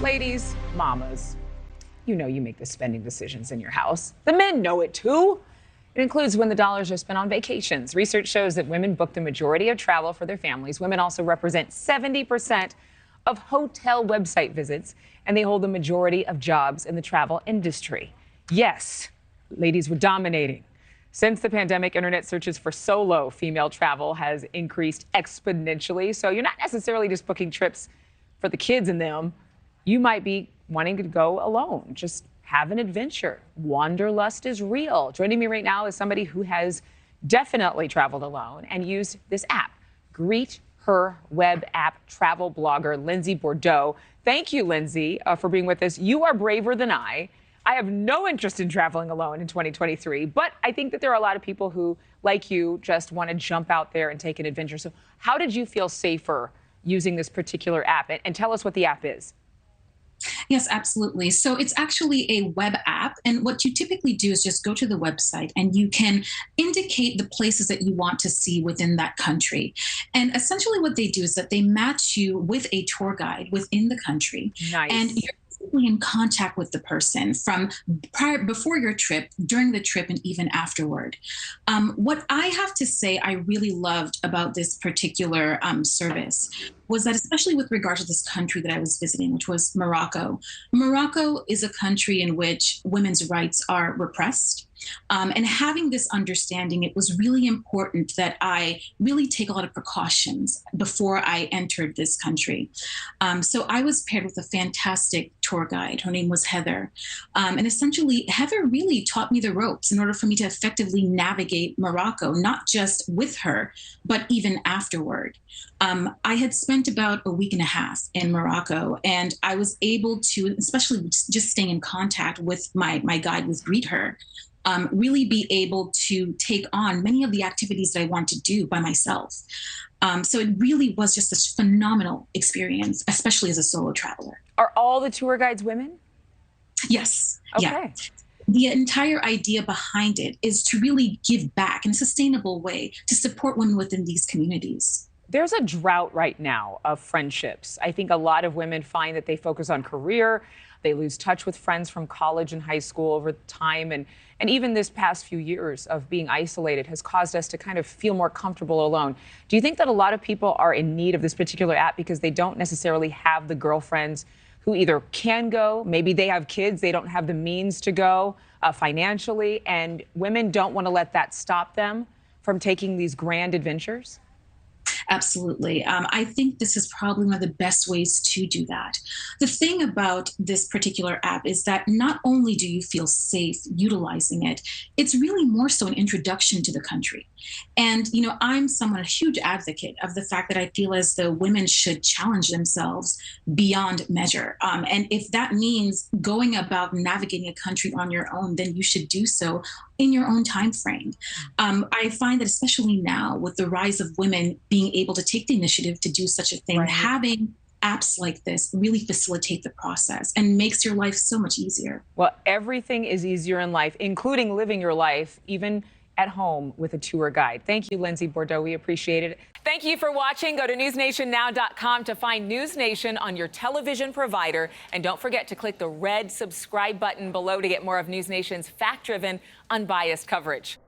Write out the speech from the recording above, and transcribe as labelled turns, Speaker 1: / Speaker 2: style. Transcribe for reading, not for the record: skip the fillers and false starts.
Speaker 1: Ladies, mamas, you know you make the spending decisions in your house. The men know it too. It includes when the dollars are spent on vacations. Research shows that women book the majority of travel for their families. Women also represent 70% of hotel website visits, and they hold the majority of jobs in the travel industry. Yes, ladies were dominating. Since the pandemic, internet searches for solo female travel has increased exponentially. So you're not necessarily just booking trips for the kids in them. You might be wanting to go alone, just have an adventure. Wanderlust is real. Joining me right now is somebody who has definitely traveled alone and used this app, Greether web app travel blogger Lindsay Bordeau. Thank you, Lindsay, for being with us. You are braver than I. I have no interest in traveling alone in 2023, but I think that there are a lot of people who, like you, just want to jump out there and take an adventure. So how did you feel safer using this particular app? And tell us what the app is.
Speaker 2: Yes, absolutely. So it's actually a web app. And what you typically do is just go to the website and you can indicate the places that you want to see within that country. And essentially what they do is that they match you with a tour guide within the country.
Speaker 1: Nice.
Speaker 2: And you're in contact with the person from before your trip, during the trip, and even afterward. What I have to say I really loved about this particular service was that, especially with regard to this country that I was visiting, which was Morocco. Morocco is a country in which women's rights are repressed. And having this understanding, it was really important that I really take a lot of precautions before I entered this country. So I was paired with a fantastic tour guide. Her name was Heather. And essentially, Heather really taught me the ropes in order for me to effectively navigate Morocco, not just with her, but even afterward. I had spent about a week and a half in Morocco, and I was able to, especially just staying in contact with my guide, with Greether, really be able to take on many of the activities that I want to do by myself. So it really was just this phenomenal experience, especially as a solo traveler.
Speaker 1: Are all the tour guides women?
Speaker 2: Yes.
Speaker 1: Okay.
Speaker 2: Yeah. The entire idea behind it is to really give back in a sustainable way to support women within these communities.
Speaker 1: There's a drought right now of friendships. I think a lot of women find that they focus on career. They lose touch with friends from college and high school over time. And even this past few years of being isolated has caused us to kind of feel more comfortable alone. Do you think that a lot of people are in need of this particular app because they don't necessarily have the girlfriends who either can go, maybe they have kids, they don't have the means to go financially, and women don't want to let that stop them from taking these grand adventures?
Speaker 2: Absolutely. I think this is probably one of the best ways to do that. The thing about this particular app is that not only do you feel safe utilizing it, it's really more so an introduction to the country. And, you know, I'm a huge advocate of the fact that I feel as though women should challenge themselves beyond measure. And if that means going about navigating a country on your own, then you should do so in your own time frame. I find that especially now with the rise of women being able to take the initiative to do such a thing,
Speaker 1: right,
Speaker 2: having apps like this really facilitate the process and makes your life so much easier.
Speaker 1: Well, everything is easier in life, including living your life, even at home with a tour guide. Thank you, Lindsay Bordeau. We appreciate it. Thank you for watching. Go to newsnationnow.com to find NewsNation on your television provider. And don't forget to click the red subscribe button below to get more of NewsNation's fact-driven, unbiased coverage.